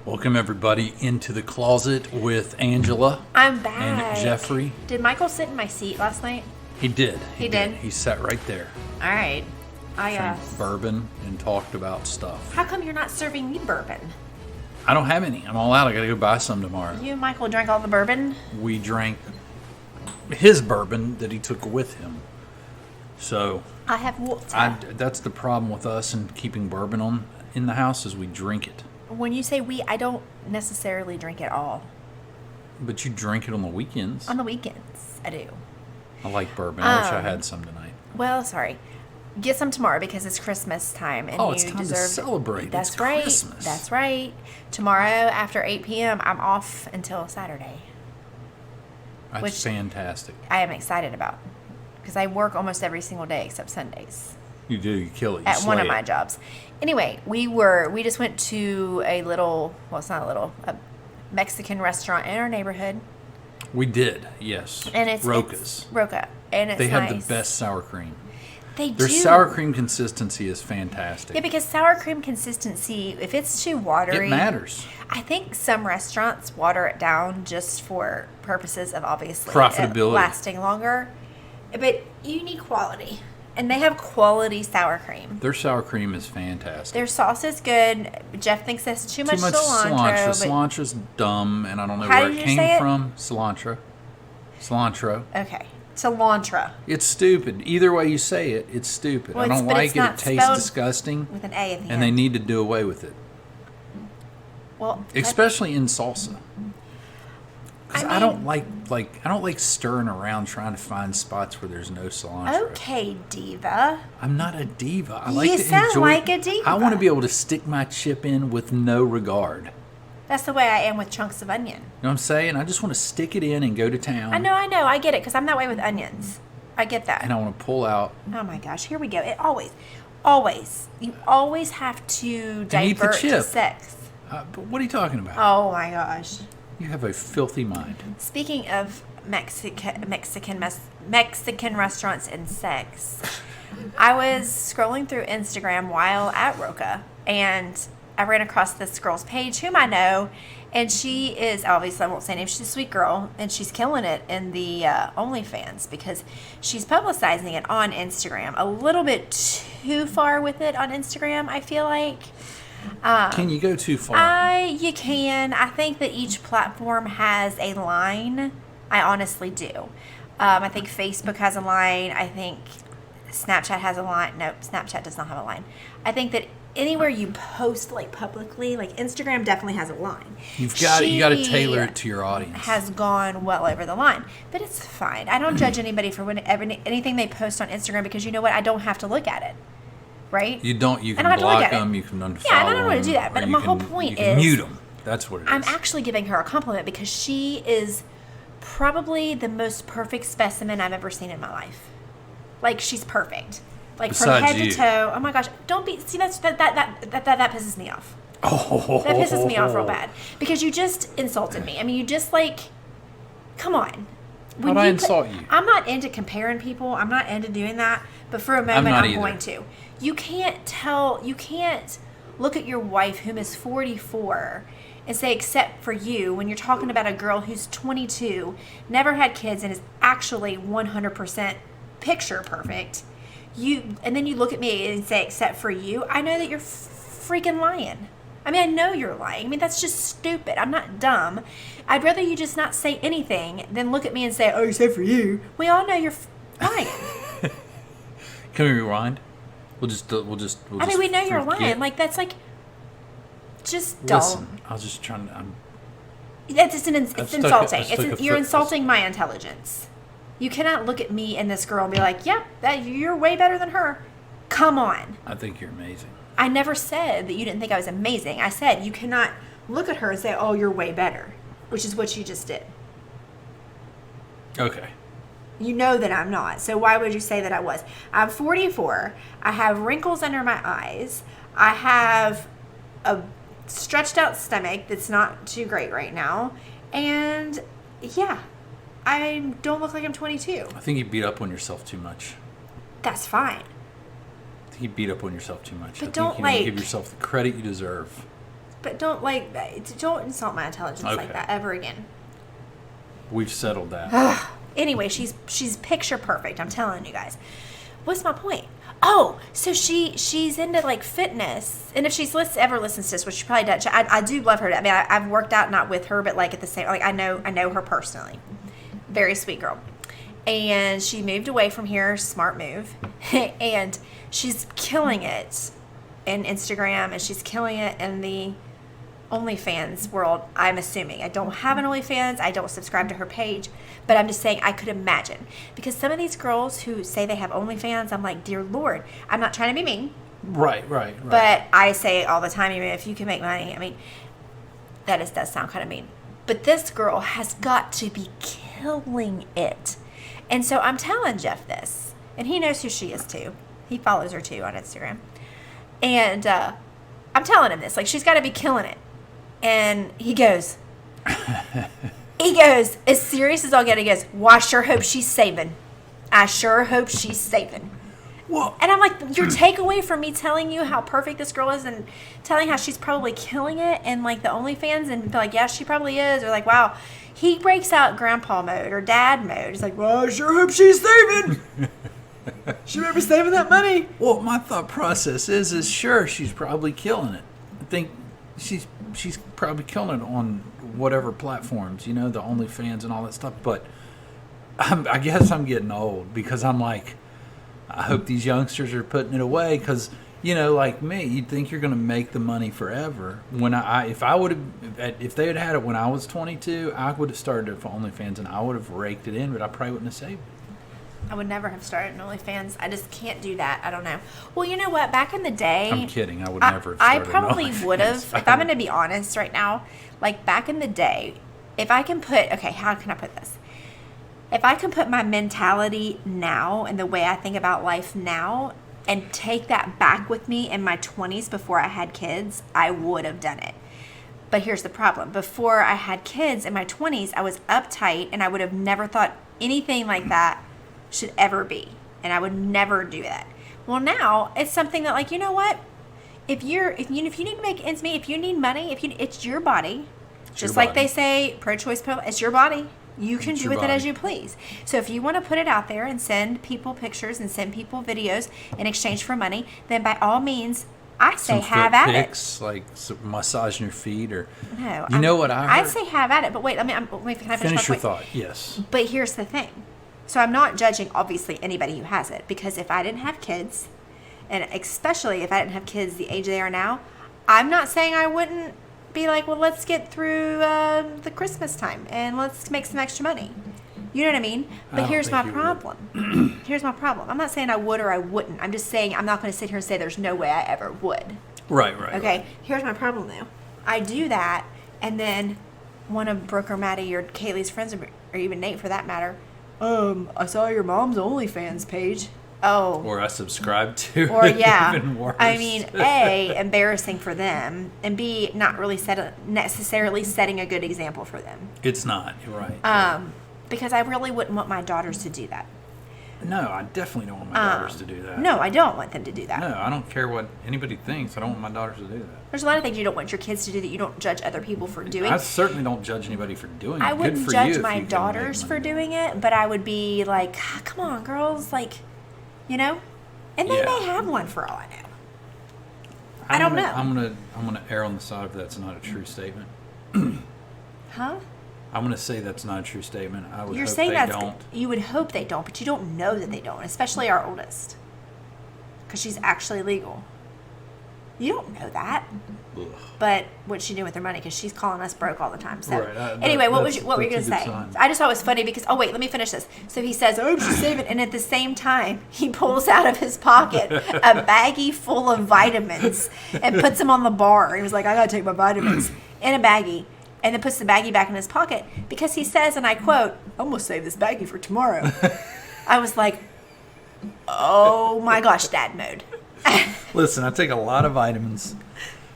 Welcome everybody into the closet with Angela. I'm back. And Jeffrey. Did Michael sit in my seat last night? He did. He did? He sat right there. All right. Drank bourbon and talked about stuff. How come you're not serving me bourbon? I don't have any. I'm all out. I got to go buy some tomorrow. You and Michael drank all the bourbon? We drank his bourbon that he took with him. So I have water. that's the problem with us and keeping bourbon in the house is we drink it. When you say we, I don't necessarily drink it all. But you drink it on the weekends. On the weekends, I do. I like bourbon. I wish I had some tonight. Well, sorry. Get some tomorrow because it's Christmas time. And it's time to celebrate. That's it's right. Christmas. That's right. Tomorrow after 8 p.m., I'm off until Saturday. That's fantastic. I am excited about because I work almost every single day except Sundays. You do. You kill it. You at slay one of it. my jobs. Anyway, we just went to a Mexican restaurant in our neighborhood. We did, yes. And it's Roca's. Roca. And it's They have nice. the best sour cream. They Their do. sour cream consistency is fantastic. Yeah, because sour cream consistency, if it's too watery, it matters. I think some restaurants water it down just for purposes of obviously profitability, lasting longer. But you need quality. And they have quality sour cream. Their sour cream is fantastic. Their sauce is good. Jeff thinks that's too much cilantro. But Cilantro's dumb, and I don't know how where did it you came say it? from. Cilantro. Okay. Cilantro. It's stupid. Either way you say it, it's stupid. Well, I don't like it. It tastes disgusting. With an A at the and end. they need to do away with it. Well, especially in salsa. Because I don't like stirring around trying to find spots where there's no cilantro. Okay, diva. I'm not a diva. I like You to sound enjoy. like a diva. I want to be able to stick my chip in with no regard. That's the way I am with chunks of onion. You know what I'm saying? I just want to stick it in and go to town. I know. I get it because I'm that way with onions. I get that. And I want to pull out. Oh my gosh, here we go. It always, you always have to divert to sex. But what are you talking about? Oh my gosh. You have a filthy mind. Speaking of Mexican restaurants and sex, I was scrolling through Instagram while at Roca, and I ran across this girl's page, whom I know, and she is, obviously I won't say her name, she's a sweet girl, and she's killing it in the OnlyFans because she's publicizing it on Instagram. A little bit too far with it on Instagram, I feel like. Can you go too far? You can. I think that each platform has a line. I honestly do. I think Facebook has a line. I think Snapchat has a line. Nope, Snapchat does not have a line. I think that anywhere you post like publicly, like Instagram definitely has a line. You got to tailor it to your audience. Has gone well over the line, but it's fine. I don't judge anybody for anything they post on Instagram because you know what? I don't have to look at it. Right? You don't. You can block them. You can unfollow them. Yeah, I don't want to do that. But my whole point is mute them. That's what it is. I'm actually giving her a compliment because she is probably the most perfect specimen I've ever seen in my life. Like she's perfect. Like besides from head to toe. Oh my gosh! Don't be. See that pisses me off. Oh. That pisses me off real bad because you just insulted me. I mean, you just come on. How'd I insult you? I'm not into comparing people. I'm not into doing that. But for a moment, I'm going to. You can't look at your wife, whom is 44, and say, except for you, when you're talking about a girl who's 22, never had kids, and is actually 100% picture perfect. And then you look at me and say, except for you. I know that you're freaking lying. I mean, I know you're lying. I mean, that's just stupid. I'm not dumb. I'd rather you just not say anything than look at me and say, oh, except for you. We all know you're lying. Can we rewind? We'll just. I mean, we know you're lying. Like that's just dumb. Listen, I was just trying to. It's insulting. You're insulting my intelligence. You cannot look at me and this girl and be like, "Yep, you're way better than her." Come on. I think you're amazing. I never said that you didn't think I was amazing. I said you cannot look at her and say, "Oh, you're way better," which is what you just did. Okay. You know that I'm not. So why would you say that I was? I'm 44. I have wrinkles under my eyes. I have a stretched out stomach that's not too great right now. And yeah, I don't look like I'm 22. I think you beat up on yourself too much. That's fine. I think you beat up on yourself too much. But I think you don't give yourself the credit you deserve. But don't insult my intelligence like that ever again. We've settled that. Anyway, she's picture perfect. I'm telling you guys. What's my point? Oh, so she's into like fitness, and if she's ever listens to this, which she probably does, I do love her. I mean, I've worked out not with her, but like at the same, like I know her personally. Very sweet girl, and she moved away from here. Smart move, and she's killing it in Instagram, and she's killing it in the OnlyFans world. I'm assuming. I don't have an OnlyFans. I don't subscribe to her page, but I'm just saying I could imagine, because some of these girls who say they have OnlyFans, I'm like, dear Lord, I'm not trying to be mean. Right. But I say all the time, even if you can make money, I mean, does sound kind of mean. But this girl has got to be killing it. And so I'm telling Jeff this, and he knows who she is too. He follows her too on Instagram. And I'm telling him this, like, she's got to be killing it. And he goes, as serious as I'll get, he goes, well, I sure hope she's saving. Well, and I'm like, your takeaway from me telling you how perfect this girl is and telling how she's probably killing it and like the OnlyFans and be like, yeah, she probably is. Or like, wow, he breaks out grandpa mode or dad mode. He's like, well, I sure hope she's saving. She may be saving that money. Well, my thought process is sure, she's probably killing it. I think she's probably killing it on whatever platforms, the OnlyFans and all that stuff. But I guess I'm getting old because I'm like, I hope these youngsters are putting it away because, like me, you'd think you're going to make the money forever. When if they had it when I was 22, I would have started it for OnlyFans and I would have raked it in, but I probably wouldn't have saved it. I would never have started an OnlyFans. I just can't do that. I don't know. Well, you know what? Back in the day... I'm kidding. I would never have started I probably would have. If I'm going to be honest right now, like back in the day, if I can put... Okay, how can I put this? If I can put my mentality now and the way I think about life now and take that back with me in my 20s before I had kids, I would have done it. But here's the problem. Before I had kids in my 20s, I was uptight and I would have never thought anything like that should ever be, and I would never do that. Well, now it's something that, like, you know what? If you need to make ends meet, if you need money, it's your body. Just like they say, pro-choice pill, it's your body. You can do with it as you please. So if you want to put it out there and send people pictures and send people videos in exchange for money, then by all means, I say have at pics, like massaging your feet or no. Know what I heard? I'd say have at it, but wait, can I finish your thought? Yes. But here's the thing. So I'm not judging, obviously, anybody who has it, because if I didn't have kids, and especially if I didn't have kids the age they are now, I'm not saying I wouldn't be like, well, let's get through the Christmas time and let's make some extra money. You know what I mean? But here's my problem. Here's my problem. I'm not saying I would or I wouldn't. I'm just saying I'm not going to sit here and say there's no way I ever would. Right. Okay, right. Here's my problem, though. I do that, and then one of Brooke or Maddie or Kaylee's friends, or even Nate for that matter, I saw your mom's OnlyFans page. Oh. Or I subscribed to. Or, yeah. Even worse. I mean, A, embarrassing for them, and B, not really necessarily setting a good example for them. It's not. You're right. Because I really wouldn't want my daughters to do that. No, I definitely don't want my daughters to do that. No, I don't want them to do that. No, I don't care what anybody thinks. I don't want my daughters to do that. There's a lot of things you don't want your kids to do that you don't judge other people for doing. I certainly don't judge anybody for doing it. I wouldn't judge my daughters for doing it, but I would be like, come on, girls, like, and they may have one for all I know. I don't know. I'm gonna err on the side of that's not a true statement. Huh? I'm going to say that's not a true statement. I would You're hope saying they don't. You would hope they don't, but you don't know that they don't, especially our oldest. Because she's actually legal. You don't know that. Ugh. But what's she doing with her money? Because she's calling us broke all the time. So right, anyway, what were you going to say? Sign. I just thought it was funny because, let me finish this. So he says, oh, she's saving. And at the same time, he pulls out of his pocket a baggie full of vitamins and puts them on the bar. He was like, I got to take my vitamins in a baggie. And then puts the baggie back in his pocket because he says, and I quote, I'm going to save this baggie for tomorrow. I was like, oh my gosh, dad mode. Listen, I take a lot of vitamins.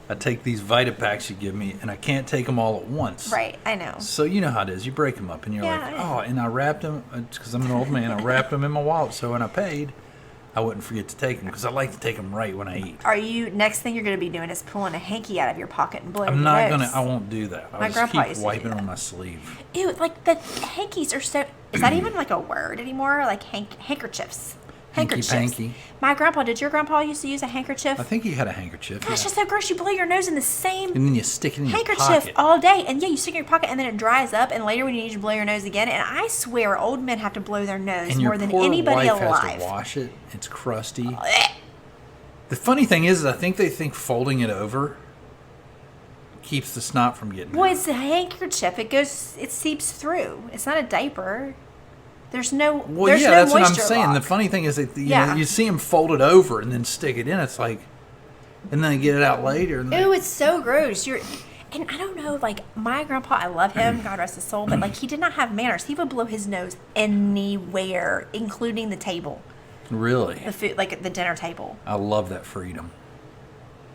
I take these Vitapacks you give me, and I can't take them all at once. Right, I know. So you know how it is. You break them up, and you're like, oh, and I wrapped them, because I'm an old man, I wrapped them in my wallet. So when I paid, I wouldn't forget to take them because I like to take them right when I eat. Next thing you're going to be doing is pulling a hanky out of your pocket and blowing I'm your not nose. gonna. I won't do that. I'll just keep wiping on my sleeve. Ew, like the hankies are so. Is that even like a word anymore? Like handkerchiefs. Handkerchiefs. Hanky. My grandpa. Did your grandpa used to use a handkerchief? I think he had a handkerchief. Gosh, that's so gross. You blow your nose in the same and then you stick it in your handkerchief pocket all day, and you stick it in your pocket, and then it dries up, and later when you need to blow your nose again, and I swear old men have to blow their nose and more than your anybody poor wife alive. has to wash it. It's crusty. The funny thing is I think they think folding it over keeps the snot from getting Well, out. it's a handkerchief. It seeps through. It's not a diaper. There's no. Well, there's yeah, no that's what I'm moisture saying. lock. The funny thing is that know, you see them fold it over and then stick it in. It's like, and then they get it out later. And Ew, it's so gross. And I don't know, like my grandpa, I love him, God rest his soul, but like he did not have manners. He would blow his nose anywhere, including the table, really, the food, like the dinner table. I love that freedom.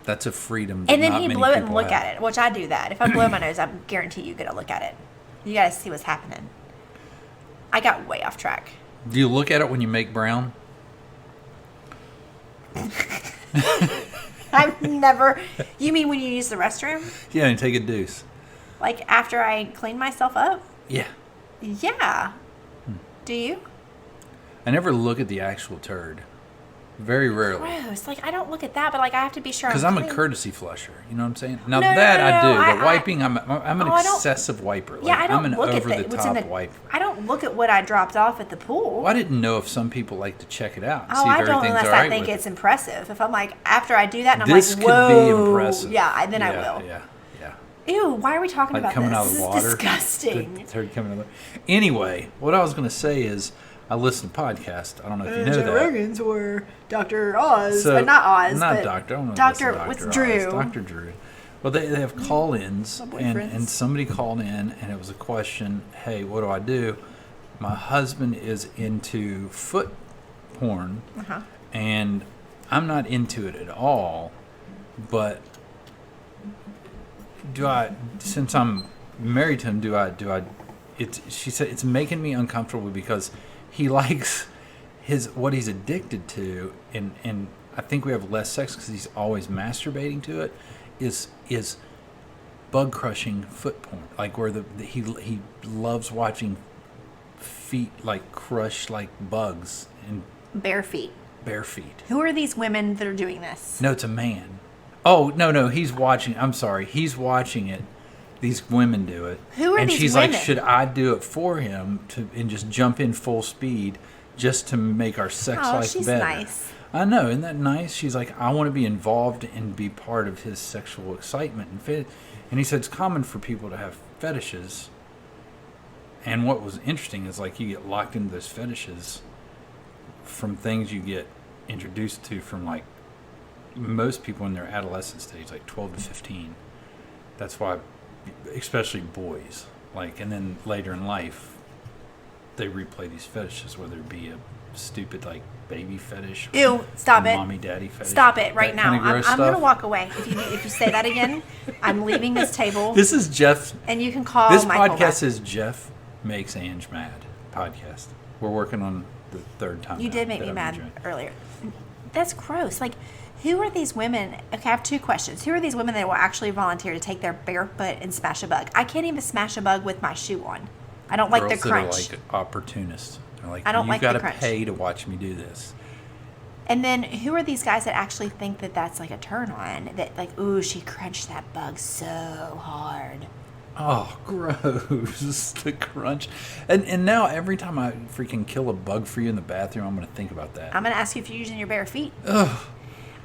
That's a freedom. That And then not he'd many blow it and people look have. at it, which I do that. If I blow my nose, I guarantee you get to look at it. You got to see what's happening. I got way off track. Do you look at it when you make brown? I've never. You mean when you use the restroom? Yeah, and take a deuce. Like after I clean myself up? Yeah. Yeah. Do you? I never look at the actual turd. Very rarely. Gross. Like I don't look at that, but like I have to be sure. Because I'm a clean. courtesy flusher. You know what I'm saying? Now No, that I do. no. But wiping, I'm an I don't- excessive wiper. Like, Yeah, I don't I'm an look at over-the-top what's in the wiper. I don't look at what I dropped off at the pool. Well, I didn't know if some people like to check it out and Oh, see if I don't everything's unless all right I think with it's impressive. If I'm like after I do that and I'm This like, could be whoa, impressive. yeah, then I Yeah, will. yeah. Ew, why are we talking Like about coming this? out of the This water. is disgusting. The turd coming out of the Anyway, what I was going to say is I listen to podcasts. I don't know if you know Joe that. Rogan's or Dr. Oz, So, but not Oz, not but Doctor. I don't know if Dr. it's What's Oz. Drew? Dr. Drew. Well, they have call-ins, My and boyfriends. somebody called in, and it was a question. Hey, what do I do? My husband is into foot porn, and I'm not into it at all. But do I? Since I'm married to him, do I? She said it's making me uncomfortable because he likes what he's addicted to, and I think we have less sex because he's always masturbating to it. Is bug crushing foot porn, like where he loves watching feet like crush like bugs and Bare feet. bare feet. Who are these women that are doing this? No, it's a man. Oh no, he's watching. I'm sorry, he's watching it. These women do it. Who are and these she's women? like, should I do it for him and just jump in full speed just to make our sex life she's better? nice. I know, isn't that nice? She's like, I want to be involved and be part of his sexual excitement and he said it's common for people to have fetishes. And what was interesting is like you get locked into those fetishes from things you get introduced to from like most people in their adolescent stage, like 12 to 15. That's why, especially boys, like, and then later in life, they replay these fetishes, whether it be a stupid like baby fetish, or Ew, stop it. mommy daddy fetish. Stop it right that now. kind of gross I'm going to stuff. walk away. If you say that again, I'm leaving this table. This is Jeff. And you can call This Michael podcast back. is Jeff Makes Ange Mad podcast. We're working on the third time. You now did make that me I've mad enjoyed. earlier. That's gross. Like, who are these women? Okay, I have two questions. Who are these women that will actually volunteer to take their bare foot and smash a bug? I can't even smash a bug with my shoe on. I don't like Girls the that are crunch. like opportunists. They're like, I don't you've like the got to crunch. pay to watch me do this. And then who are these guys that actually think that that's like a turn on? That like, ooh, she crunched that bug so hard. Oh, gross. The crunch. And now every time I freaking kill a bug for you in the bathroom, I'm going to think about that. I'm going to ask you if you're using your bare feet. Ugh.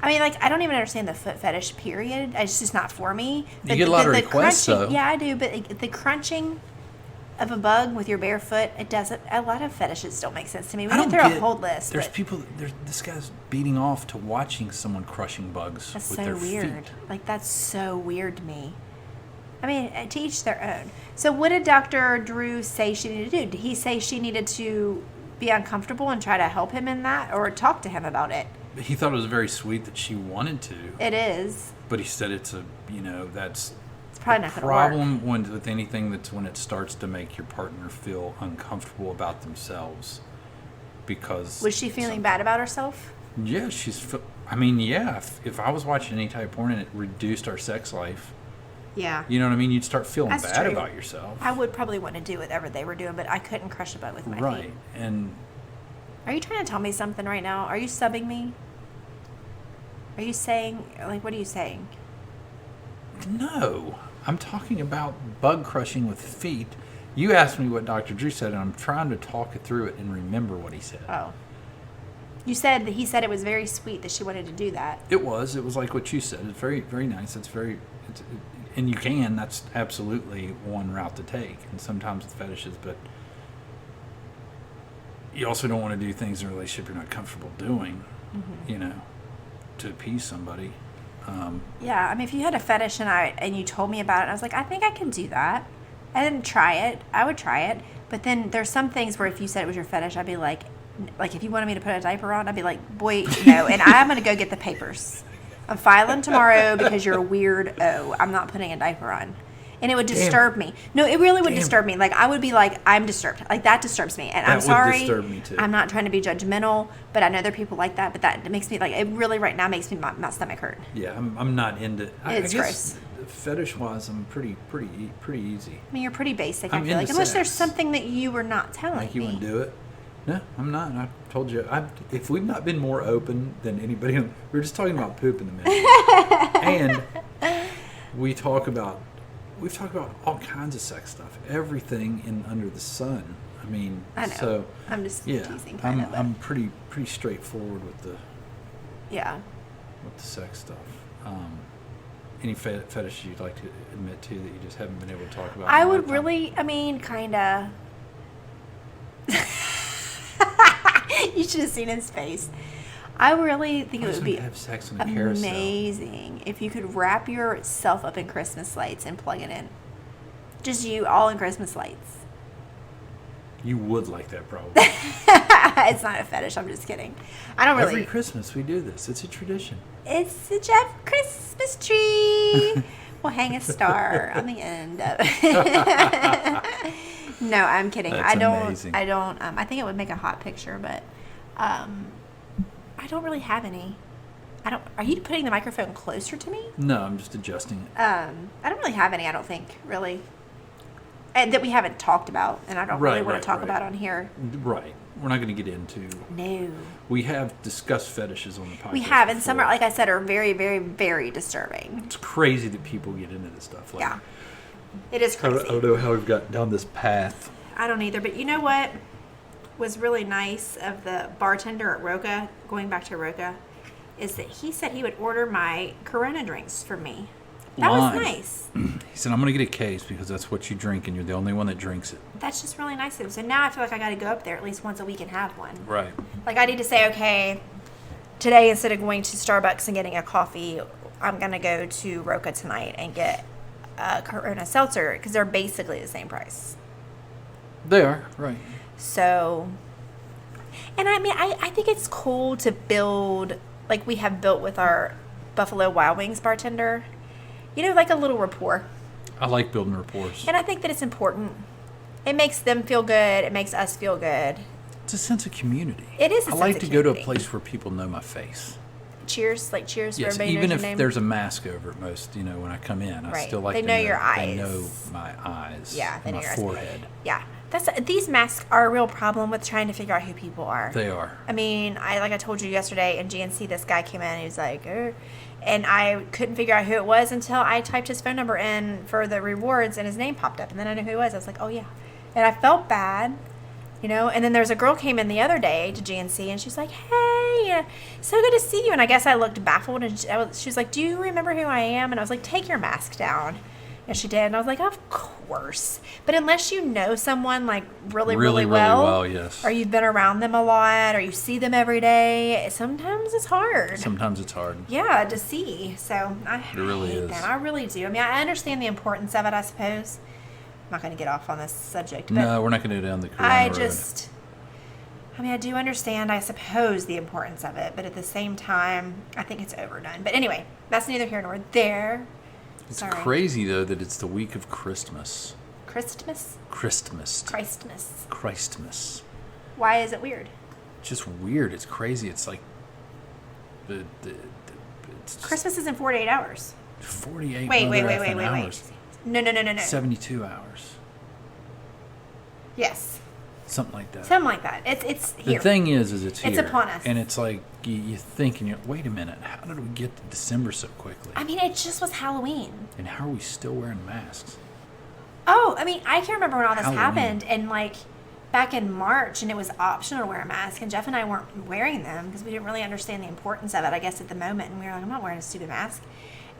I mean, like, I don't even understand the foot fetish, period. It's just not for me. You get a lot of requests, crunching, though. Yeah, I do. But the crunching of a bug with your bare foot, it doesn't. A lot of fetishes don't make sense to me. We went through a whole list. There's but people. This guy's beating off to watching someone crushing bugs That's with so their weird. feet. Like, that's so weird to me. I mean, to each their own. So what did Dr. Drew say she needed to do? Did he say she needed to be uncomfortable and try to help him in that, or talk to him about it? He thought it was very sweet that she wanted to, It is. but he said it's that's It's probably not going to work. problem with anything that's when it starts to make your partner feel uncomfortable about themselves because Was she feeling bad about herself? Yeah, if I was watching any type of porn and it reduced our sex life, yeah, you know what I mean? You'd start feeling That's bad true. about yourself. I would probably want to do whatever they were doing, but I couldn't crush a butt with my feet. Right, and... Are you trying to tell me something right now? Are you subbing me? Are you saying, like, what are you saying? No, I'm talking about bug crushing with feet. You asked me what Dr. Drew said, and I'm trying to talk it through it and remember what he said. Oh. You said that he said it was very sweet that she wanted to do that. It was like what you said. It's very, very nice. And you can. That's absolutely one route to take. And sometimes with fetishes, but you also don't want to do things in a relationship you're not comfortable doing, to appease somebody. Yeah, I mean, if you had a fetish and you told me about it, and I was like, I think I can do that. I didn't try it. I would try it. But then there's some things where if you said it was your fetish, I'd be like if you wanted me to put a diaper on, I'd be like, boy, no. And I'm going to go get the papers. I'm filing tomorrow because you're a weirdo. I'm not putting a diaper on. And it would disturb me. No, it really would disturb me. Like, I would be like, I'm disturbed. Like, that disturbs me. And I'm sorry. That would disturb me, too. I'm not trying to be judgmental, but I know there are people like that. But that makes me, like, it really right now makes me my stomach hurt. Yeah, I'm not into it. It's gross. Fetish-wise, I'm pretty easy. I mean, you're pretty basic, I feel like. into Unless sex. there's something that you were not telling me. Like you wouldn't do it? No, I'm not. I told you. If we've not been more open than anybody, we were just talking about poop in the minute. And we've talked about all kinds of sex stuff, everything under the sun. I mean, I know. So I'm just yeah, teasing. I'm pretty straightforward with the sex stuff. Any fetish you'd like to admit to that you just haven't been able to talk about? I would really, kind of. You should have seen his face. I really think it would be have sex on a carousel. Amazing if you could wrap yourself up in Christmas lights and plug it in. Just you, all in Christmas lights. You would like that, probably. It's not a fetish. I'm just kidding. I don't really. Every Christmas we do this. It's a tradition. It's the Jeff Christmas tree. We'll hang a star on the end of it. No, I'm kidding. That's amazing. I don't. I think it would make a hot picture, but I don't really have any. Are you putting the microphone closer to me? No, I'm just adjusting it. I don't really have any. I don't think really, and that we haven't talked about, and I don't really want to talk about on here. Right. We're not going to get into. No. We have discussed fetishes on the podcast. We have, and some are, like I said, are very, very, very disturbing. It's crazy that people get into this stuff. Yeah. It is crazy. I don't know how we've got down this path. I don't either, but you know what was really nice of the bartender at Roca, going back to Roca, is that he said he would order my Corona drinks for me. That was nice. He said, I'm going to get a case because that's what you drink and you're the only one that drinks it. That's just really nice of him. So now I feel like I got to go up there at least once a week and have one. Right. Like I need to say, okay, today instead of going to Starbucks and getting a coffee, I'm going to go to Roca tonight and get a Corona seltzer because they're basically the same price. They are, right. So, and I mean, I think it's cool to build, like we have built with our Buffalo Wild Wings bartender, like a little rapport. I like building rapport. And I think that it's important. It makes them feel good. It makes us feel good. It's a sense of community. It is a sense of community. I like to go to a place where people know my face. Cheers for everybody even knows if your name. there's a mask over it most, when I come in, I still like they to know your eyes. They know my eyes. Yeah, they know my your forehead. Eyes. Yeah. These masks are a real problem with trying to figure out who people are. They are. I mean, I told you yesterday in GNC, this guy came in and he was like, and I couldn't figure out who it was until I typed his phone number in for the rewards and his name popped up and then I knew who it was. I was like, oh yeah. And I felt bad, and then there's a girl came in the other day to GNC and she's like, hey, so good to see you. And I guess I looked baffled and she was like, do you remember who I am? And I was like, take your mask down. And she did. And I was like, of course. But unless you know someone like really well, yes. Or you've been around them a lot or you see them every day, sometimes it's hard. Yeah, to see. So I hate that. I really do. I mean, I understand the importance of it, I suppose. I'm not going to get off on this subject. But no, we're not going to go down the Corona road. I do understand, I suppose, the importance of it. But at the same time, I think it's overdone. But anyway, that's neither here nor there. It's crazy, though, that it's the week of Christmas. Christmas. Christmas. Why is it weird? Just weird. It's crazy. It's like Christmas is in 48 hours. 48 Wait. hours. No. 72 hours. Yes. Something like that. Something like that. It's here. The thing is it's here. It's upon us. And it's like, you think, and you're, wait a minute, how did we get to December so quickly? I mean, it just was Halloween. And how are we still wearing masks? Oh, I mean, I can remember when all this Halloween. happened, and like back in March, and it was optional to wear a mask, and Jeff and I weren't wearing them because we didn't really understand the importance of it, I guess, at the moment. And we were like, I'm not wearing a stupid mask.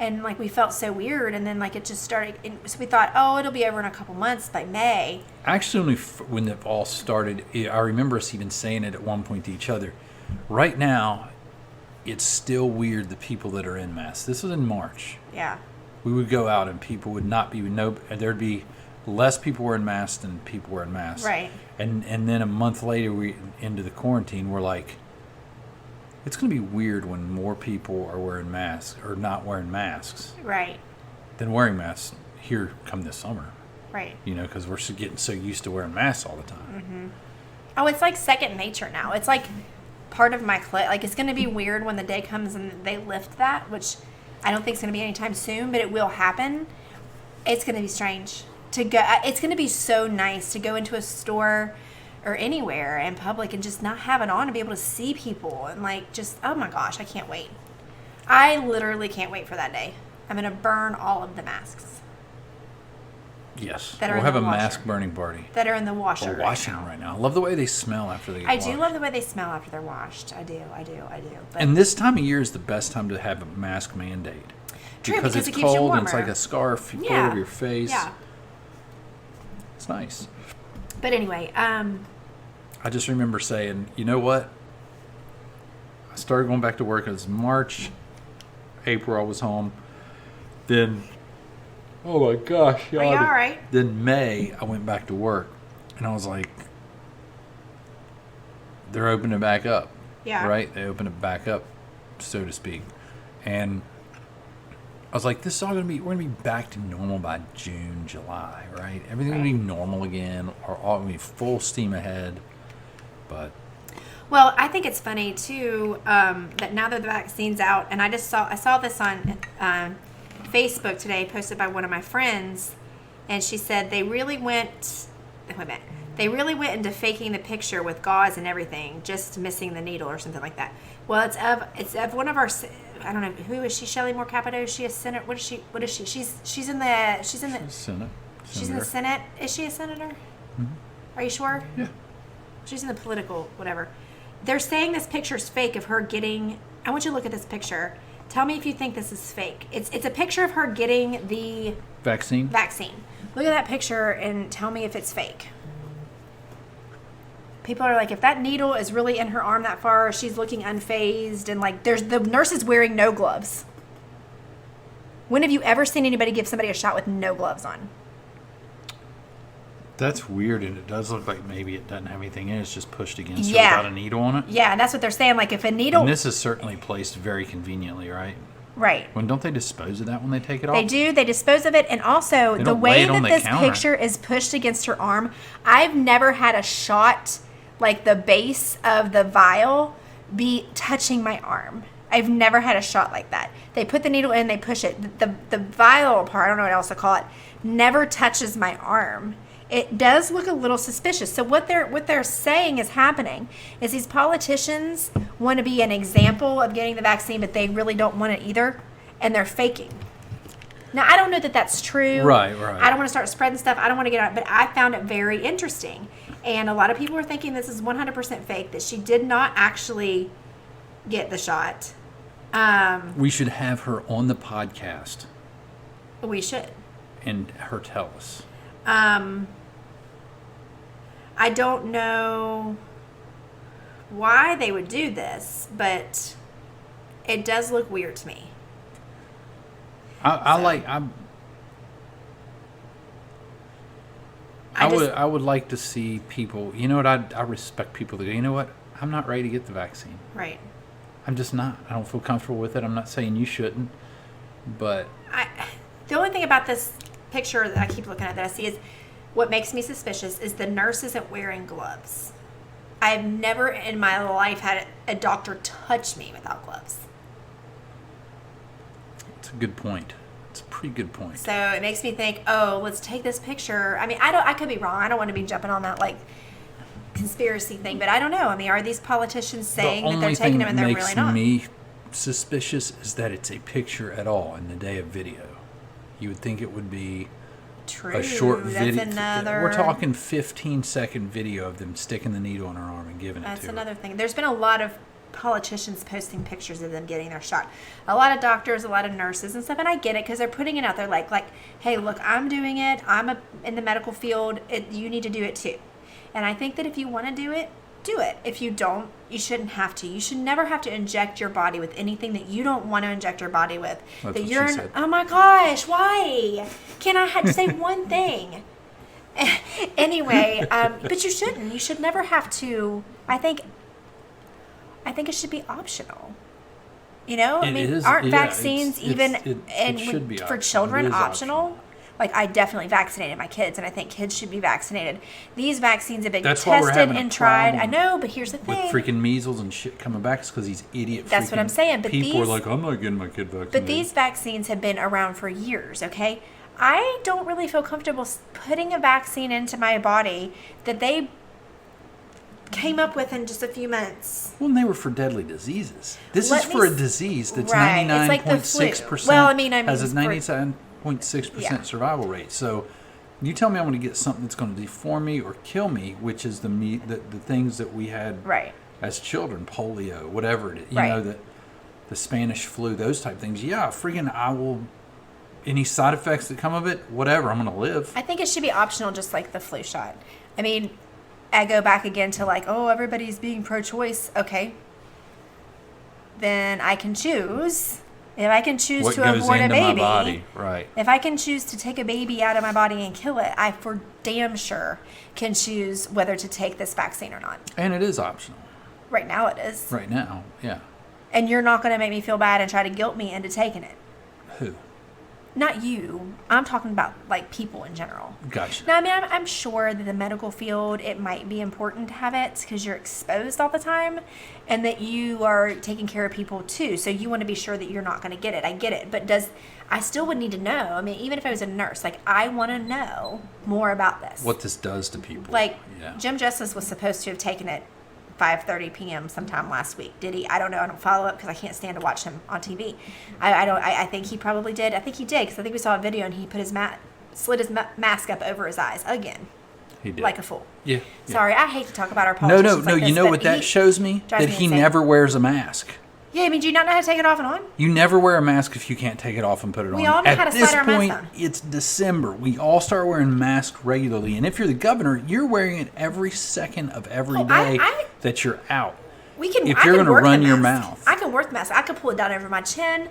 And like we felt so weird, and then like it just started. So we thought, oh, it'll be over in a couple months by May. Actually, when it all started, I remember us even saying it at one point to each other. Right now, it's still weird, the people that are in masks. This was in March. Yeah. We would go out and people would not be, there'd be less people wearing masks than people wearing masks. Right. And then a month later, we into the quarantine, we're like, it's going to be weird when more people are wearing masks or not wearing masks. Right. Than wearing masks here come this summer. Right. You know, because we're getting so used to wearing masks all the time. Mm-hmm. Oh, it's like second nature now. It's like part of my like it's going to be weird when the day comes and they lift that, which I don't think it's going to be anytime soon, but it will happen. It's going to be strange to go. It's going to be so nice to go into a store or anywhere in public and just not have it on and be able to see people and like just, oh my gosh, I can't wait. I literally can't wait for that day. I'm going to burn all of the masks. Yes. That are we'll in have the a washer. mask burning party. That are in the washer. We're washing them right now. I love the way they smell after they get washed. I do love the way they smell after they're washed. I do. But And this time of year is the best time to have a mask mandate. True, because because it's it keeps you cold and it's warmer. like a scarf you pull Yeah. over your face. Yeah. It's nice. But anyway, I just remember saying, you know what? I started going back to work. It was March, April, I was home. Then, oh my gosh. are you all right? Then May, I went back to work. And I was like, they're opening it back up. Yeah. Right? They open it back up, so to speak. And I was like, this is all we're going to be back to normal by June, July, right? Everything will be normal again, or all going to be full steam ahead. But Well, I think it's funny too that now that the vaccine's out, and I saw this on Facebook today, posted by one of my friends, and she said they really went into faking the picture with gauze and everything, just missing the needle or something like that. Well, it's of one of our, I don't know, who is she? Shelley Moore Capito? Is she a senator? What is she? She's in the Senate. She's in the Senate. Is she a senator? Mm-hmm. Are you sure? Yeah. She's in the political whatever. They're saying this picture's fake of her getting. I want you to look at this picture. Tell me if you think this is fake. It's a picture of her getting the Vaccine? Look at that picture and tell me if it's fake. People are like, if that needle is really in her arm that far, she's looking unfazed, and like the nurse is wearing no gloves. When have you ever seen anybody give somebody a shot with no gloves on? That's weird, and it does look like maybe it doesn't have anything in it. It's just pushed against her Yeah. without a needle on it. Yeah, and that's what they're saying. Like if a needle, And this is certainly placed very conveniently, right? right? When don't they dispose of that when they take it off? They do. They dispose of it, and also They the don't lay way it on that the this counter. picture is pushed against her arm. I've never had a shot like the base of the vial be touching my arm. I've never had a shot like that. They put the needle in, they push it. The vial part, I don't know what else to call it, never touches my arm. It does look a little suspicious. So what they're saying is happening is these politicians want to be an example of getting the vaccine, but they really don't want it either, and they're faking. Now, I don't know that that's true. Right. I don't want to start spreading stuff. I don't want to get out, but I found it very interesting. And a lot of people are thinking this is 100% fake, that she did not actually get the shot. We should have her on the podcast We should. and her tell us. I don't know why they would do this, but it does look weird to me. I would like to see people. You know what? I respect people that go, you know what? I'm not ready to get the vaccine. Right. I'm just not. I don't feel comfortable with it. I'm not saying you shouldn't, but The only thing about this picture that I keep looking at that I see is what makes me suspicious is the nurse isn't wearing gloves. I've never in my life had a doctor touch me without gloves. a good point. It's a pretty good point. So it makes me think, oh, let's take this picture. I mean, I could be wrong. I don't want to be jumping on that like conspiracy thing, but I don't know. I mean, are these politicians saying that they're taking them and they're really not? The only thing that makes me suspicious is that it's a picture at all in the day of video. You would think it would be a short video. We're talking 15-second video of them sticking the needle in her arm and giving it to her. That's another thing. There's been a lot of politicians posting pictures of them getting their shot. A lot of doctors, a lot of nurses and stuff, and I get it because they're putting it out there like, hey, look, I'm doing it. I'm in the medical field. You need to do it too. And I think that if you want to do it, do it. If you don't, you shouldn't have to. You should never have to inject your body with anything that you don't want to inject your body with. That's what she said. Oh my gosh, why? Can I have to say one thing? Anyway, but you shouldn't. You should never have to. I think it should be optional. You know, aren't vaccines for children optional? Like, I definitely vaccinated my kids, and I think kids should be vaccinated. These vaccines have been tested and tried. I know, but here's the thing. With freaking measles and shit coming back, it's because these idiot That's what I'm saying. But people are like, I'm not getting my kid vaccinated. But these vaccines have been around for years, okay? I don't really feel comfortable putting a vaccine into my body that they came up with in just a few months. Well, and they were for deadly diseases. This is for a disease that's right. 99.6%. Well, I mean, has a 99.6% survival rate. So you tell me I'm going to get something that's going to deform me or kill me, which is the things that we had as children, polio, whatever it is, you know, the Spanish flu, those type things. Yeah, freaking I will. Any side effects that come of it, whatever, I'm going to live. I think it should be optional, just like the flu shot. I mean, I go back again to like, oh, everybody's being pro-choice. Okay. Then I can choose. If I can choose to abort a baby, my body. Right. If I can choose to take a baby out of my body and kill it, I for damn sure can choose whether to take this vaccine or not. And it is optional. Right now it is. Right now, yeah. And you're not going to make me feel bad and try to guilt me into taking it. Who? Not you. I'm talking about like people in general. Gotcha. Now, I mean, I'm sure that the medical field, it might be important to have it because you're exposed all the time and that you are taking care of people too. So you want to be sure that you're not going to get it. I get it. But I still would need to know. I mean, even if I was a nurse, like I want to know more about this. What this does to people. Like Jim Justice was supposed to have taken it 5:30 p.m. sometime last week. Did he? I don't know. I don't follow up because I can't stand to watch him on TV. I think he probably did. I think he did because I think we saw a video and he put his slid his mask up over his eyes again. He did. Like a fool. Yeah. Sorry, I hate to talk about our politicians. No. You know what that shows me? That he never wears a mask. Yeah, I mean, do you not know how to take it off and on? You never wear a mask if you can't take it off and put it on. We all know how to slide our mask on. At this point, it's December. We all start wearing masks regularly. And if you're the governor, you're wearing it every second of every day that you're out. If you're going to run your mouth. I can work the mask. I can pull it down over my chin.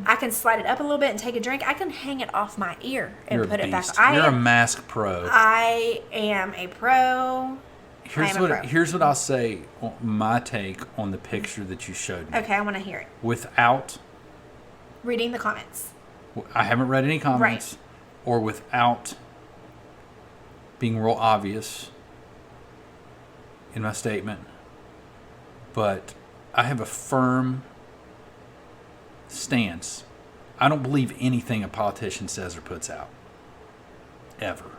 I can slide it up a little bit and take a drink. I can hang it off my ear and put it back on. You're a mask pro. I am a pro. Here's what I'll say, my take on the picture that you showed me. Okay, I want to hear it. Without reading the comments. I haven't read any comments. Right. Or without being real obvious in my statement. But I have a firm stance. I don't believe anything a politician says or puts out. Ever.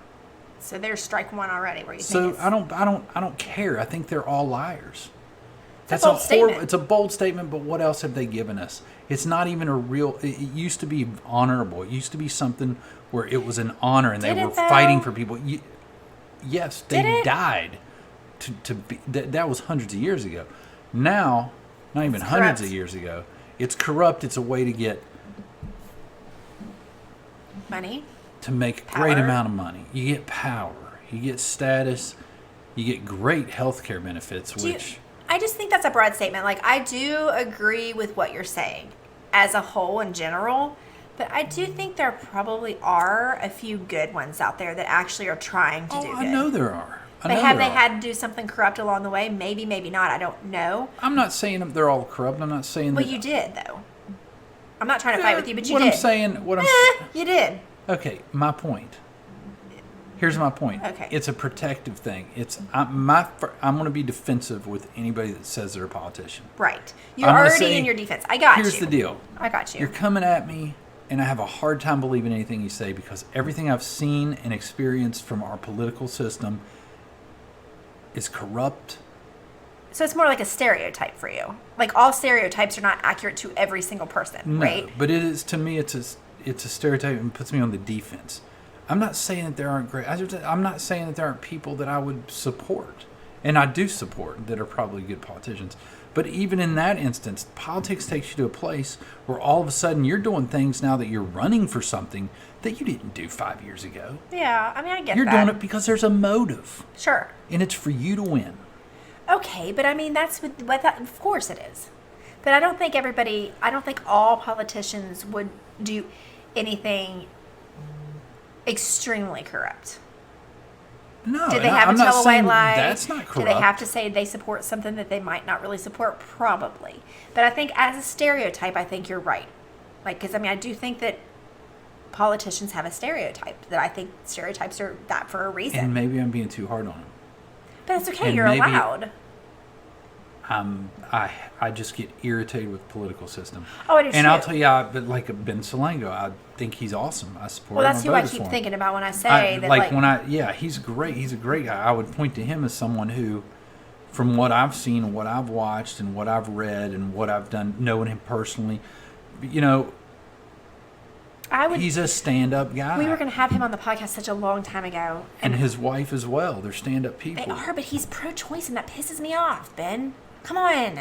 So there's strike one already. Where you think I don't care. I think they're all liars. That's a horrible. It's a bold statement, but what else have they given us? It's not even a real. It used to be honorable. It used to be something where it was an honor, and they were fighting for people. Yes, they died to be. That was hundreds of years ago. Now, not even hundreds of years ago, it's corrupt. It's a way to get money. To make a great amount of money. You get power. You get status. You get great healthcare benefits, I just think that's a broad statement. Like, I do agree with what you're saying as a whole in general, but I do think there probably are a few good ones out there that actually are trying to do good. I know there are. But have they had to do something corrupt along the way? Maybe, maybe not. I don't know. I'm not saying they're all corrupt. I'm not saying that. Well, you did, though. I'm not trying to fight with you, but you did. You did. Okay, my point. Here's my point. Okay. It's a protective thing. I'm going to be defensive with anybody that says they're a politician. Right. You're already in your defense. I got you. Here's the deal. I got you. You're coming at me And I have a hard time believing anything you say because everything I've seen and experienced from our political system is corrupt. So it's more like a stereotype for you. Like all stereotypes are not accurate to every single person, right? But it is, to me, it's a stereotype and puts me on the defense. I'm not saying that there aren't I'm not saying that there aren't people that I would support. And I do support that are probably good politicians. But even in that instance, politics takes you to a place where all of a sudden you're doing things now that you're running for something that you didn't do 5 years ago. Yeah, I mean, I get You're that. doing it because there's a motive. Sure. And it's for you to win. Okay, but I mean, that's what that, of course it is. But I don't think all politicians would do anything extremely corrupt. No, Do they have to tell a white lie? That's not corrupt. Do they have to say they support something that they might not really support? Probably. But I think as a stereotype, I think you're right. Like, because I mean, I do think that politicians have a stereotype. That I think stereotypes are that for a reason. And maybe I'm being too hard on them. But that's okay. And You're maybe, allowed. I just get irritated with the political system. Oh, I do And too. I'll tell you, but like Ben Salango, I think he's awesome. I support him. Well, that's I who I voted keep for him. thinking about when I say that. He's great. He's a great guy. I would point to him as someone who, from what I've seen and what I've watched and what I've read and what I've done, knowing him personally, you know, he's a stand-up guy. We were going to have him on the podcast such a long time ago. And his wife as well. They're stand-up people. They are, but he's pro-choice, and that pisses me off, Ben. Come on.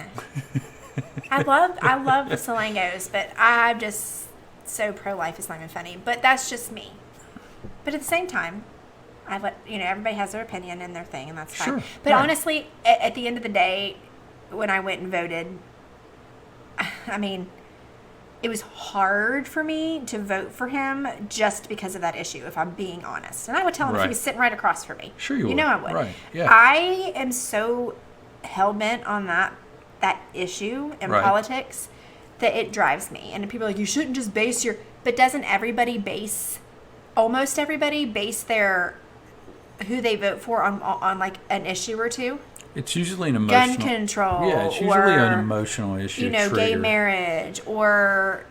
I love the Salangos, but I'm just so pro-life. It's not even funny. But that's just me. But at the same time, everybody has their opinion and their thing, and that's fine. Sure, but right. honestly, at the end of the day, when I went and voted, I mean, it was hard for me to vote for him just because of that issue, if I'm being honest. And I would tell him if he was sitting right across from me. Sure you would. You know I would. Right, yeah. I am so hell-bent on that issue in politics that it drives me. And people are like, you shouldn't just base your... But doesn't almost everybody base their... who they vote for on like an issue or two? It's usually an emotional... Gun control. Yeah, it's usually an emotional issue. Gay trigger. marriage or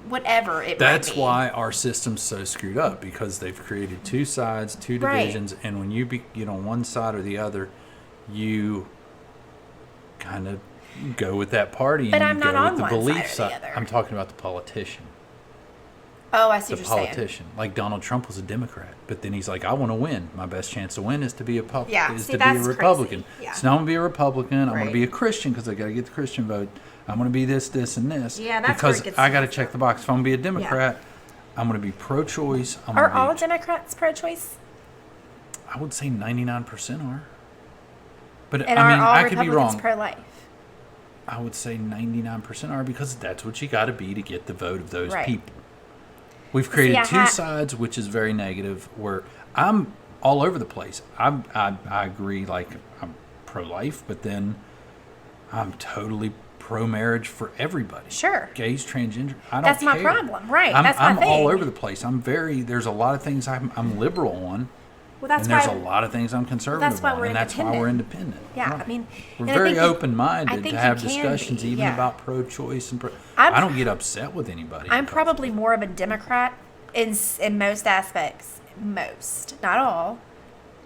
whatever it That's might be. why our system's so screwed up, because they've created two sides, two divisions, and when you get on one side or the other, you kind of go with that party. But and I'm you not go on with the one belief side or the other. I'm talking about the politician. Oh, I see The what you're saying. politician. Like Donald Trump was a Democrat, but then he's like, I want to win. My best chance to win is to be a that's Republican. crazy. Yeah. So now I'm going to be a Republican. I'm going Right. to be a Christian because I got to get the Christian vote. I'm going to be this, and this. Yeah, that's where it because gets I got to check the box. If I'm going to be a Democrat, I'm going to be pro-choice. Are all Democrats pro-choice? I would say 99% are. But And I mean, are all I could be Republicans wrong. pro-life? I would say 99% are, because that's what you got to be to get the vote of those Right. people. We've created I two sides, which is very negative, where I'm all over the place. I agree, like, I'm pro-life, but then I'm totally pro-marriage for everybody. Sure. Gays, transgender, I don't That's my care. problem, right. I'm, That's my I'm thing. all over the place. There's a lot of things I'm liberal on. Well, that's and there's why a lot of things I'm conservative that's why on, we're and that's why we're independent. Yeah, Right. I mean, we're and I very think you- open-minded I to think have you can discussions be, even yeah. about pro-choice and I'm- I don't get upset with anybody. I'm because probably more of a Democrat in most aspects, not all,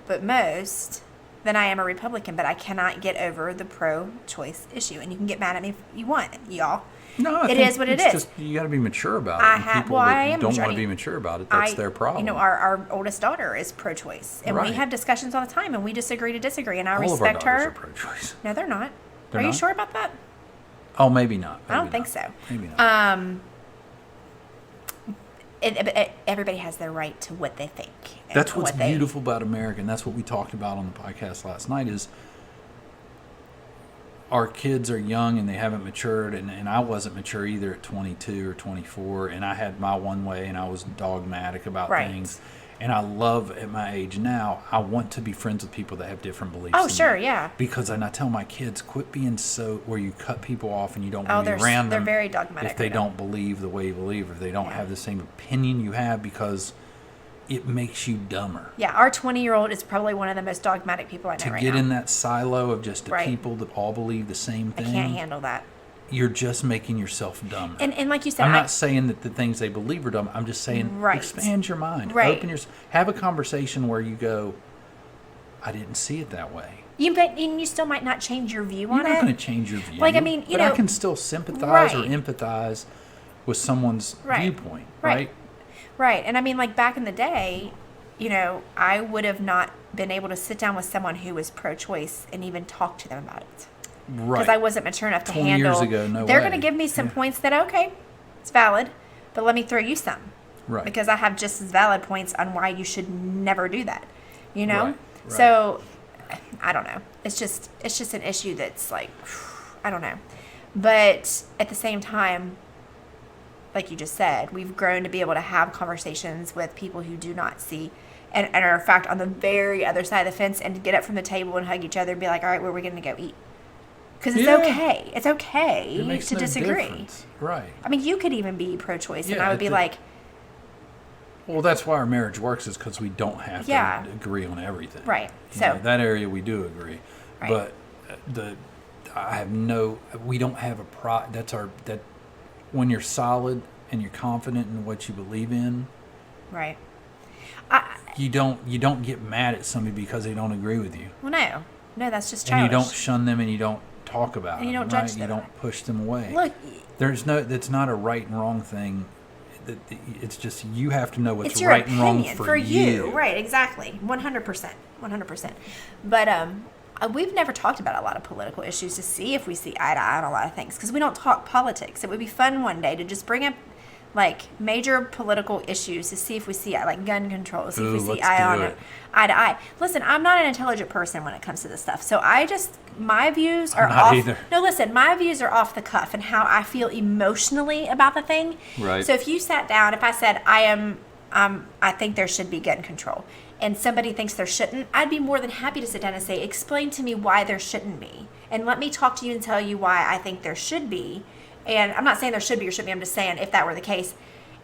but most, than I am a Republican. But I cannot get over the pro-choice issue, and you can get mad at me if you want, y'all. No, I It think is what it it's is. Just, you got to be mature about it. I And have- people well, that I am don't mature. want to be mature about it, that's their problem. Our oldest daughter is pro-choice, and we Right. have discussions all the time, and we disagree to disagree, and I All of our respect daughters her. are pro-choice. No, they're not. They're Are you not? sure about that? Oh, maybe not. I don't Maybe think not. so. Maybe not. Everybody has their right to what they think. and That's what's what they- beautiful about America, and that's what we talked about on the podcast last night, is our kids are young and they haven't matured, and I wasn't mature either at 22 or 24, and I had my one way, and I was dogmatic about Right. things. And I love, at my age now, I want to be friends with people that have different beliefs. Oh, than sure, me. yeah. Because, and I tell my kids, quit being so, where you cut people off and you don't Oh, want to be around they're them very dogmatic if they right now. don't believe the way you believe, or if they don't Yeah. have the same opinion you have, because it makes you dumber. Yeah, our 20-year-old is probably one of the most dogmatic people I know To right get now. in that silo of just the Right. people that all believe the same I thing. can't handle that. you're just making yourself dumber. And like you said, I'm not saying that the things they believe are dumb. I'm just saying expand your mind. Right. Have a conversation where you go, I didn't see it that way. And you still might not change your view on it. You're not going to change your view. Like, I mean, but I can still sympathize or empathize with someone's viewpoint, right? Right. And I mean, like back in the day, I would have not been able to sit down with someone who was pro-choice and even talk to them about it. Right. Because I wasn't mature enough to 20 handle. years ago, no They're way. going to give me some points that, okay, it's valid, but let me throw you some. Right. Because I have just as valid points on why you should never do that. Right. So, I don't know. It's just an issue that's like, I don't know. But at the same time, like you just said, we've grown to be able to have conversations with people who do not see and are in fact on the very other side of the fence, and to get up from the table and hug each other and be like, all right, where are we going to go eat? Because it's okay. It's okay to disagree. Difference. Right. I mean, you could even be pro-choice, and I would be like... Well, that's why our marriage works, is because we don't have to agree on everything. Right. That area we do agree. Right. But we don't have when you're solid and you're confident in what you believe in. Right. You don't get mad at somebody because they don't agree with you. Well, no, that's just childish. And you don't shun them, and you don't talk about them. And you don't judge them. You don't push them away. Look, that's not a right and wrong thing. It's just you have to know what's your right and wrong opinion for you. Right, exactly. 100%. But we've never talked about a lot of political issues to see if we see eye to eye on a lot of things, because we don't talk politics. It would be fun one day to just bring up like major political issues to see if we see like gun control, see if we see eye to eye. Listen, I'm not an intelligent person when it comes to this stuff, so my views are off. Either. No, listen, my views are off the cuff and how I feel emotionally about the thing. Right. So if you sat down, if I said I think there should be gun control, and somebody thinks there shouldn't, I'd be more than happy to sit down and say, explain to me why there shouldn't be, and let me talk to you and tell you why I think there should be. And I'm not saying there should be or shouldn't be. I'm just saying if that were the case,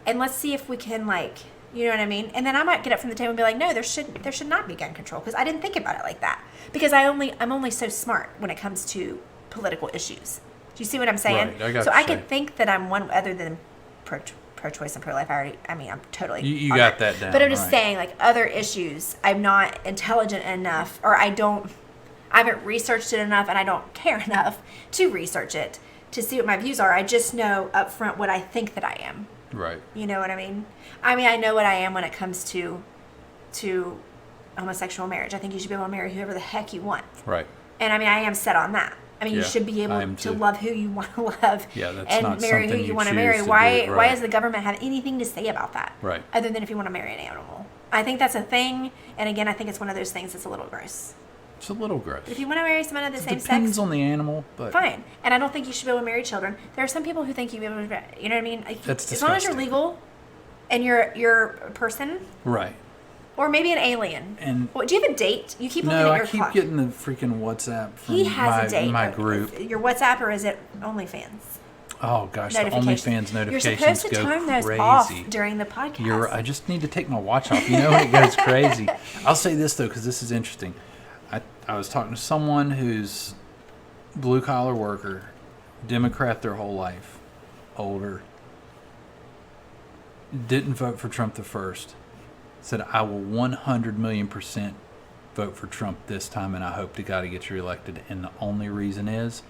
and let's see if we can, like, you know what I mean? And then I might get up from the table and be like, no, there should not be gun control, because I didn't think about it like that. Because I'm only so smart when it comes to political issues. Do you see what I'm saying? Right, I could think that I'm one other than pro-choice and pro-life. I'm totally. You got that down. But I'm just saying, like, other issues, I'm not intelligent enough, or I haven't researched it enough, and I don't care enough to research it to see what my views are. I just know up front what I think that I am. Right. You know what I mean? I know what I am when it comes to homosexual marriage. I think you should be able to marry whoever the heck you want. Right. And I am set on that. You should be able to love who you want to love, and marry who you want to marry. Why does the government have anything to say about that? Right. Other than if you want to marry an animal. I think that's a thing. And again, I think it's one of those things that's a little gross. It's a little gross. If you want to marry someone of the same sex, depends on the animal, but fine. And I don't think you should be able to marry children. There are some people who think you be able to, you know what I mean? That's disgusting. As long as you're legal and you're a person, right? Or maybe an alien. And do you have a date? You keep looking at your clock. I keep getting the freaking WhatsApp from he has a date. My group. Your WhatsApp, or is it OnlyFans? Oh gosh, the OnlyFans notifications You're supposed to turn those off during the podcast. I just need to take my watch off. You know, it goes crazy. I'll say this though, because this is interesting. I was talking to someone who's blue collar worker, Democrat their whole life, older, didn't vote for Trump the first, said, I will 100,000,000% vote for Trump this time, and I hope to God he gets reelected. And the only reason is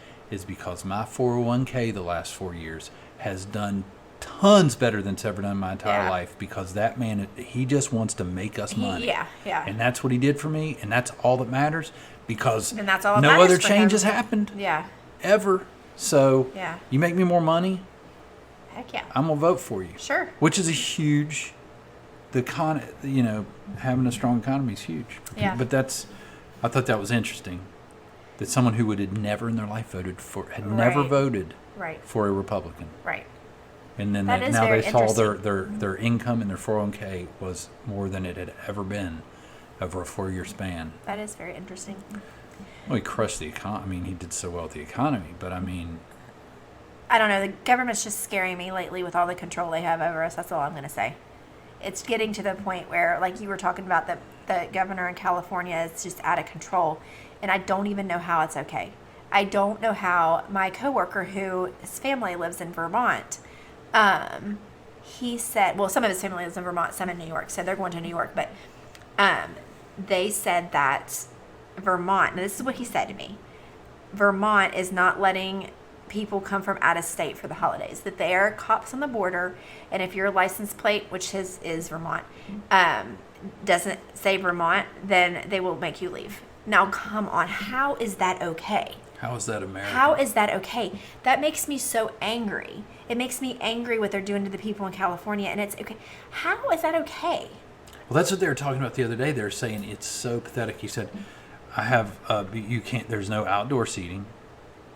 because my 401k the last 4 years has done tons better than it's ever done in my entire life, because that man, he just wants to make us money. Yeah. And that's what he did for me, and that's all that matters, because that's all no other change has happened. Yeah. Ever. So yeah. You make me more money, heck yeah, I'm gonna vote for you. Sure. Which is a huge, having a strong economy is huge. Yeah. But I thought that was interesting, that someone who had never in their life never voted for a Republican. Right. And then now they saw their income and their 401k was more than it had ever been over a 4-year span. That is very interesting. Well, he crushed the economy. I mean, he did so well with the economy, but I mean, I don't know. The government's just scaring me lately with all the control they have over us. That's all I'm going to say. It's getting to the point where, like you were talking about, the governor in California is just out of control, and I don't even know how it's okay. I don't know how my coworker, who his family lives in Vermont, he said, well, some of his family lives in Vermont, some in New York, so they're going to New York, but they said that Vermont, now this is what he said to me, Vermont is not letting people come from out of state for the holidays, that there are cops on the border, and if your license plate, which his is Vermont, doesn't say Vermont, then they will make you leave. Now, come on, how is that okay? How is that American? How is that okay? That makes me so angry. It makes me angry what they're doing to the people in California, and it's okay. How is that okay? Well, that's what they were talking about the other day. They were saying it's so pathetic. He said, I have, you can't, there's no outdoor seating.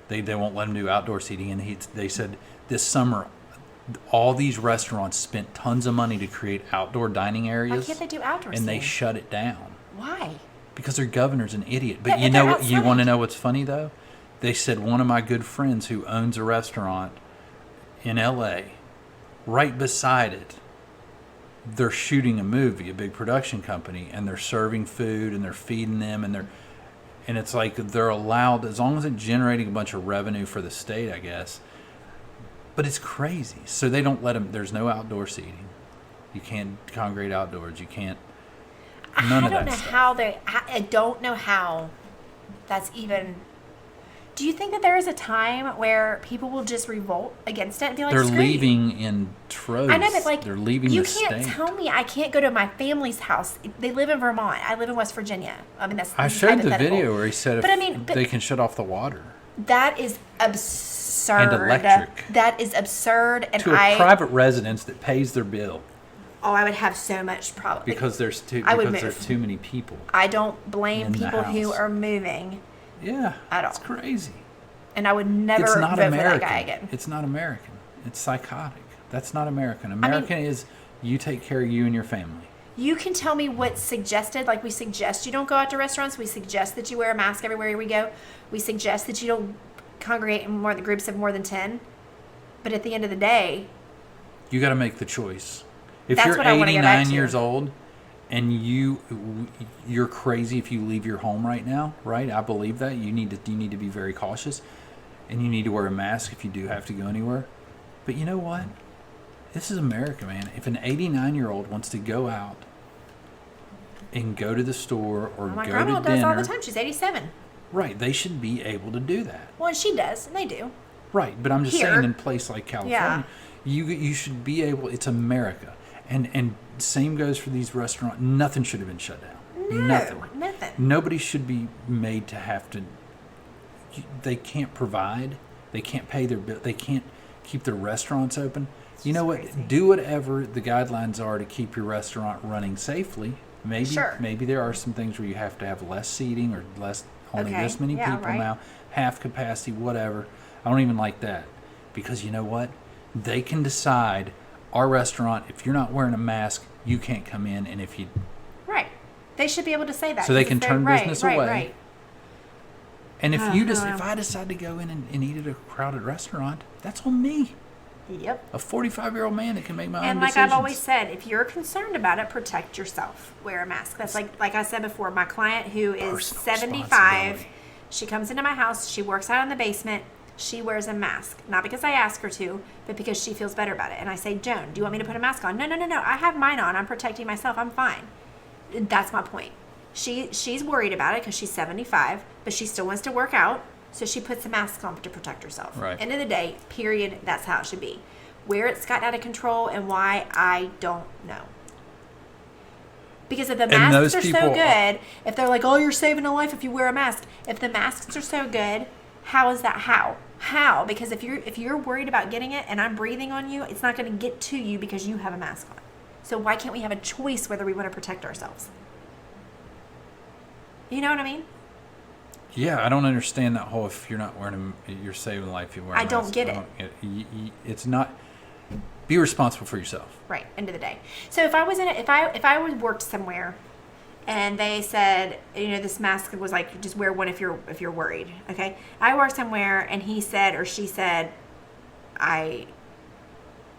They won't let him do outdoor seating. And they said this summer, all these restaurants spent tons of money to create outdoor dining areas. Why can't they do outdoor seating? And they shut it down. Why? Because their governor's an idiot. But you know what? You want to know what's funny, though? They said one of my good friends who owns a restaurant in L.A., right beside it, they're shooting a movie, a big production company, and they're serving food and they're feeding them, and it's like they're allowed, as long as it's generating a bunch of revenue for the state, I guess. But it's crazy. So they don't let them, there's no outdoor seating. You can't congregate outdoors. You can't, none of that stuff. I don't know how that's even. Do you think that there is a time where people will just revolt against it and be like, they're leaving in troves. I know, but like, they're leaving the state. You can't tell me I can't go to my family's house. They live in Vermont. I live in West Virginia. I mean, I showed the video where he said they can shut off the water. That is absurd. And electric. That is absurd. And to a private residence that pays their bill. Oh, I would have so much problem. Because there's too many people. I don't blame people who are moving. Yeah, at all. It's crazy. And I would never vote for that guy again. It's not American. It's psychotic. That's not American. American is you take care of you and your family. You can tell me what's suggested. Like, we suggest you don't go out to restaurants. We suggest that you wear a mask everywhere we go. We suggest that you don't congregate in more than groups of more than 10. But at the end of the day, you got to make the choice. If you're 89 years old and you're crazy if you leave your home right now, right? I believe that. You need to be very cautious, and you need to wear a mask if you do have to go anywhere. But you know what? This is America, man. If an 89-year-old wants to go out and go to the store or go to dinner. My grandma does all the time. She's 87. Right. They should be able to do that. Well, and she does, and they do. Right. But I'm just saying, in a place like California, you should be able. It's America. And same goes for these restaurants. Nothing should have been shut down. No, nothing. Nobody should be made to have to. They can't provide. They can't pay their bill. They can't keep their restaurants open. You know what? Crazy. Do whatever the guidelines are to keep your restaurant running safely. Maybe there are some things where you have to have less seating or only this many people now, half capacity, whatever. I don't even like that, because you know what? They can decide. Our restaurant, if you're not wearing a mask, you can't come in, and if you... Right. They should be able to say that. So they can turn business away. Right. And if I decide to go in and eat at a crowded restaurant, that's on me. Yep. A 45-year-old man that can make my own decisions. And like I've always said, if you're concerned about it, protect yourself. Wear a mask. That's like I said before, my client who is 75, she comes into my house, she works out in the basement, she wears a mask. Not because I ask her to, but because she feels better about it. And I say, Joan, do you want me to put a mask on? No. I have mine on. I'm protecting myself. I'm fine. That's my point. She's worried about it because she's 75, but she still wants to work out. So she puts a mask on to protect herself. Right. End of the day, period. That's how it should be. Where it's gotten out of control and why, I don't know. Because if the masks are so good, if they're like, oh, you're saving a life if you wear a mask. If the masks are so good, how is that? How? Because if you're worried about getting it and I'm breathing on you, it's not going to get to you because you have a mask on. So why can't we have a choice whether we want to protect ourselves? You know what I mean? Yeah, I don't understand that whole if you're not wearing you're saving life if you wear a mask. I don't get it. It's not. Be responsible for yourself. Right. End of the day. So if I was worked somewhere, and they said, this mask was like, just wear one if you're worried. Okay. I work somewhere, and he said or she said, I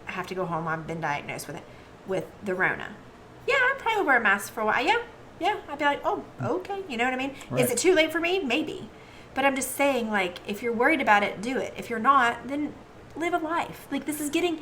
have to go home. I've been diagnosed with the Rona. Yeah, I'd probably wear a mask for a while. Yeah. I'd be like, oh, okay. You know what I mean? Right. Is it too late for me? Maybe. But I'm just saying, like, if you're worried about it, do it. If you're not, then live a life. Like, it's just getting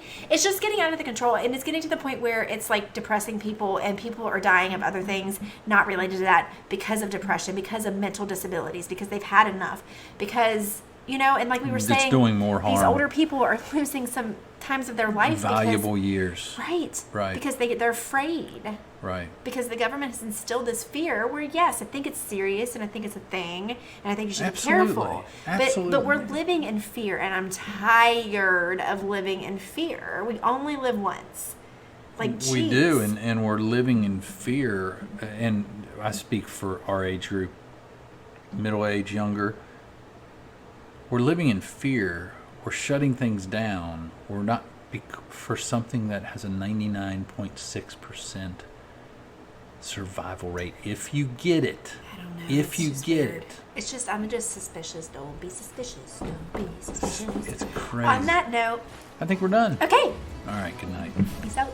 out of the control, and it's getting to the point where it's like depressing people, and people are dying of other things not related to that because of depression, because of mental disabilities, because they've had enough, because, you know, and like we were saying, it's doing more harm. These older people are losing some times of their life, valuable years, right, because they're afraid, right, because the government has instilled this fear where, yes, I think it's serious and I think it's a thing and I think you should be careful, but we're living in fear, and I'm tired of living in fear. We only live once. Like, geez. We do, and we're living in fear, and I speak for our age group, middle age, younger. We're living in fear. We're shutting things down. We're not for something that has a 99.6% survival rate. If you get it. I don't know. If you get it. It's just, I'm just suspicious. Don't be suspicious. Don't be suspicious. It's crazy. On that note. I think we're done. Okay. All right, good night. Peace out.